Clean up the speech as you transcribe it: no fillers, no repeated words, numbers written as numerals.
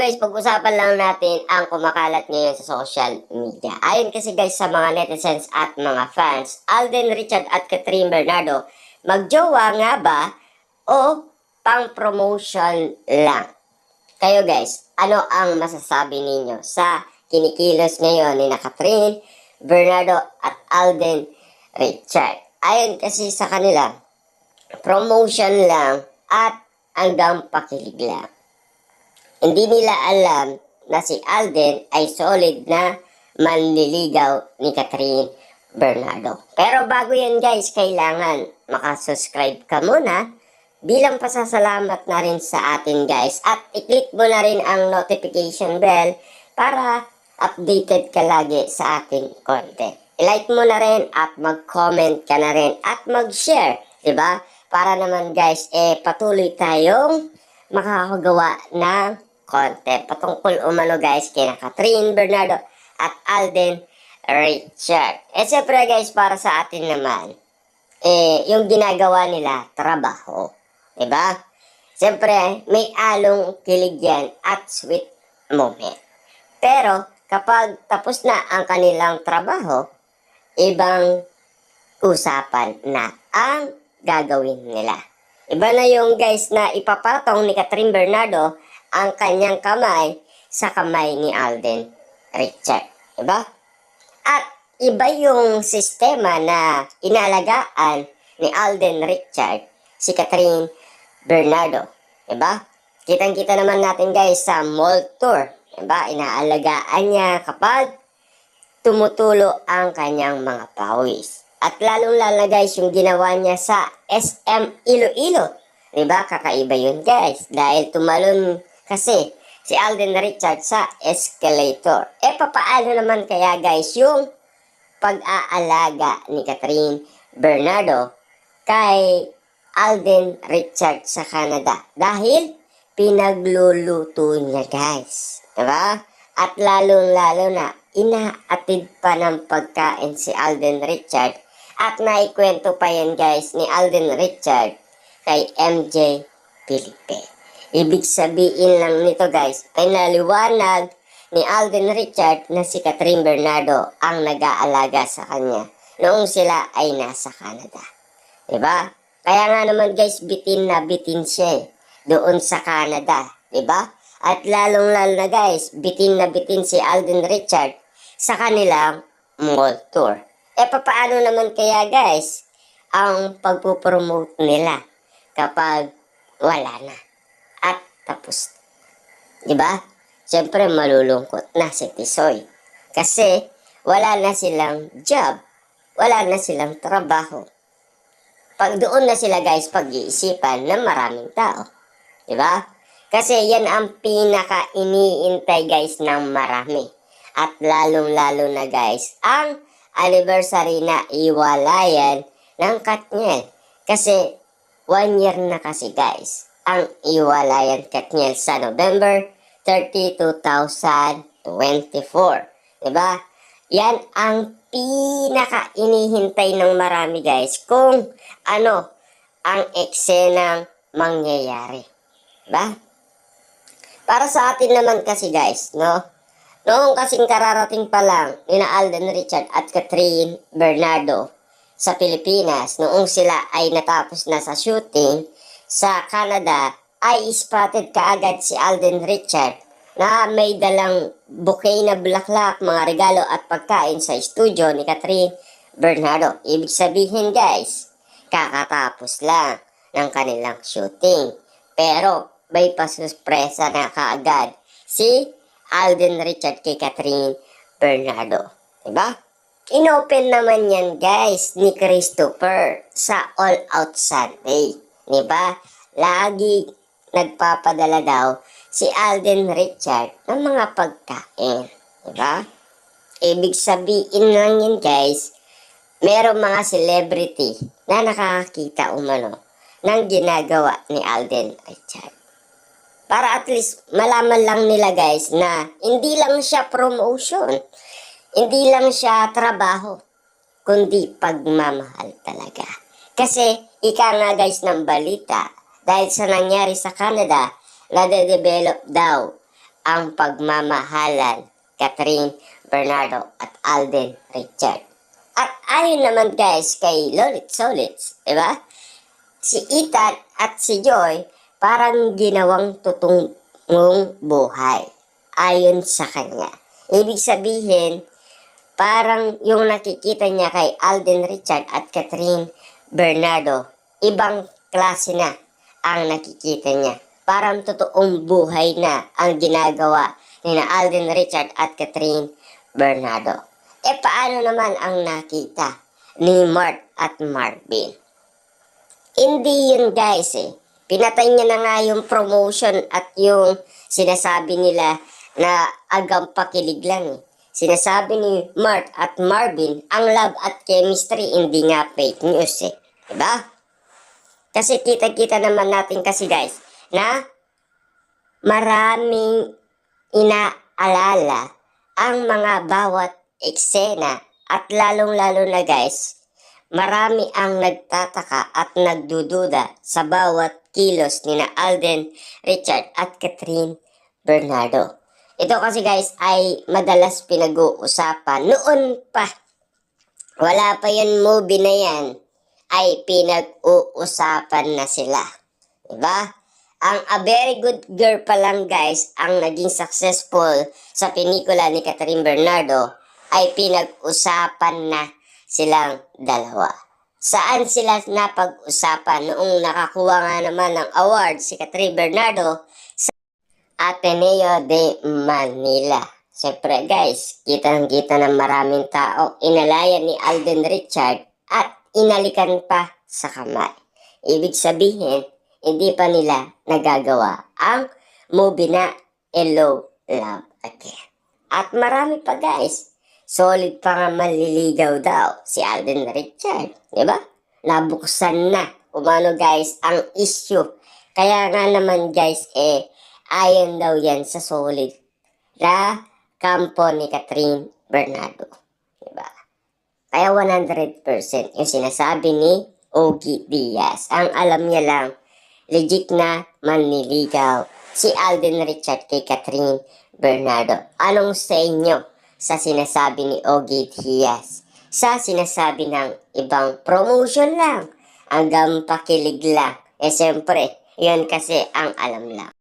guys, pag-usapan lang natin ang kumakalat ngayon sa social media. Ayon kasi guys sa mga netizens at mga fans, Alden Richard at Catherine Bernardo, magjowa nga ba o pang-promotion lang? Kayo guys, ano ang masasabi ninyo sa kinikilos ngayon ni Catherine Bernardo at Alden Richard? Ayon kasi sa kanila, promotion lang at hanggang pakilig lang. Hindi nila alam na si Alden ay solid na manliligaw ni Catherine Bernardo. Pero bago yan guys, kailangan makasubscribe ka muna bilang pasasalamat na rin sa atin guys. At i-click mo na rin ang notification bell para updated ka lagi sa ating content. I-like mo na rin at mag-comment ka na rin at mag-share, diba? Para naman guys, patuloy tayong makakagawa ng content patungkol umano guys kina Catherine Bernardo at Alden Richard. Siyempre guys, para sa atin naman, yung ginagawa nila, trabaho. Diba? Siyempre, may along kilig yan at sweet moment. Pero, kapag tapos na ang kanilang trabaho, ibang usapan na ang gagawin nila. Iba na yung guys na ipapatong ni Catherine Bernardo ang kanyang kamay sa kamay ni Alden Richard. Diba? At iba yung sistema na inalagaan ni Alden Richard, si Catherine Bernardo. Diba? Kitang-kita naman natin guys sa mall tour. Diba? Inaalagaan niya kapag tumutulo ang kanyang mga pawis. At lalong-lalo guys yung ginawa niya sa SM Iloilo. Diba? Kakaiba yun guys. Dahil tumalon kasi si Alden Richard sa escalator. Papaano naman kaya guys yung pag-aalaga ni Catherine Bernardo kay Alden Richard sa Canada? Dahil pinagluluto niya guys. Diba? At lalong-lalo na inaatid pa ng pagkain si Alden Richard. At naikwento pa yan guys ni Alden Richard kay MJ Felipe. Ibig sabihin lang nito guys, ay naliwanag ni Alden Richard na si Catherine Bernardo ang nag-aalaga sa kanya noong sila ay nasa Canada. Diba? Kaya nga naman guys, bitin na bitin siya doon sa Canada. Diba? At lalong-lalo na guys, bitin na bitin si Alden Richard sa kanilang mall tour. Papaano naman kaya guys ang pagpupromote nila kapag wala na? At tapos, diba? Siyempre malulungkot na si Tisoy. Kasi wala na silang job. Wala na silang trabaho. Pag doon na sila guys pag-iisipan ng maraming tao. Diba? Kasi yan ang pinaka-iniintay guys ng marami. At lalong-lalo na guys, ang anniversary na iwalayan ng Katniel. Kasi 1 year na kasi guys ang iwalayan Katniel sa November 30, 2024. Diba? Yan ang pinaka-inihintay ng marami guys kung ano ang eksenang mangyayari. Diba? Para sa atin naman kasi guys, no? Noong kasing kararating pa lang ni Alden Richard at Catherine Bernardo sa Pilipinas, noong sila ay natapos na sa shooting sa Canada, ay spotted kaagad si Alden Richard na may dalang bouquet na bulaklak, mga regalo at pagkain sa studio ni Catherine Bernardo. Ibig sabihin guys, kakatapos lang ng kanilang shooting. Pero may pasurpresa na kaagad si Alden Richard kay Catherine Bernardo. Diba? Inopen naman yan guys ni Christopher sa All Out Sunday. Diba? Lagi nagpapadala daw si Alden Richard ng mga pagkain. Diba? Ibig sabihin lang yun guys, merong mga celebrity na nakakakita umano ng ginagawa ni Alden Richard. Para at least malaman lang nila guys na hindi lang siya promotion, hindi lang siya trabaho, kundi pagmamahal talaga. Kasi ika nga guys ng balita, dahil sa nangyari sa Canada, nade-develop daw ang pagmamahalan Catherine Bernardo at Alden Richard. At ayon naman guys kay Lolit Solits, diba? Si Ethan at si Joy parang ginawang tutungong buhay ayon sa kanya. Ibig sabihin, parang yung nakikita niya kay Alden Richard at Catherine Bernardo, ibang klase na ang nakikita niya. Parang totoong buhay na ang ginagawa ni na Alden Richard at Catherine Bernardo. E paano naman ang nakita ni Mart at Marvin? Hindi yun guys eh. Pinatay niya na nga yung promotion at yung sinasabi nila na agang pakilig lang eh. Sinasabi ni Mart at Marvin, ang love at chemistry hindi nga fake news eh. Diba? Kasi kita-kita naman natin kasi guys na maraming inaalala ang mga bawat eksena at lalong-lalo na guys, marami ang nagtataka at nagdududa sa bawat kilos ni na Alden Richard at Catherine Bernardo. Ito kasi guys ay madalas pinag-uusapan noon pa. Wala pa yung movie na yan ay pinag-uusapan na sila. Diba? Ang A Very Good Girl pa lang guys ang naging successful sa pelikula ni Catherine Bernardo ay pinag-usapan na silang dalawa. Saan sila napag-usapan noong nakakuha nga naman ng award si Catherine Bernardo sa Ateneo de Manila. Siyempre guys, kitang-kita ng maraming tao inalayan ni Alden Richard at inalikan pa sa kamay. Ibig sabihin, hindi pa nila nagagawa ang movie na Hello, Love Again. At marami pa guys. Solid pa nga maliligaw daw si Alden Richard. Diba? Nabuksan na. Umano guys ang issue. Kaya nga naman guys ayon daw yan sa solid na kampo ni Catherine Bernardo. Diba? Kaya 100% yung sinasabi ni Ogie Diaz. Ang alam niya lang, legit na manliligaw si Alden Richard kay Catherine Bernardo. Anong sa inyo sa sinasabi ni Ogie Diaz? Sa sinasabi ng ibang promotion lang, hanggang pakilig lang. Siyempre, yun kasi ang alam lang.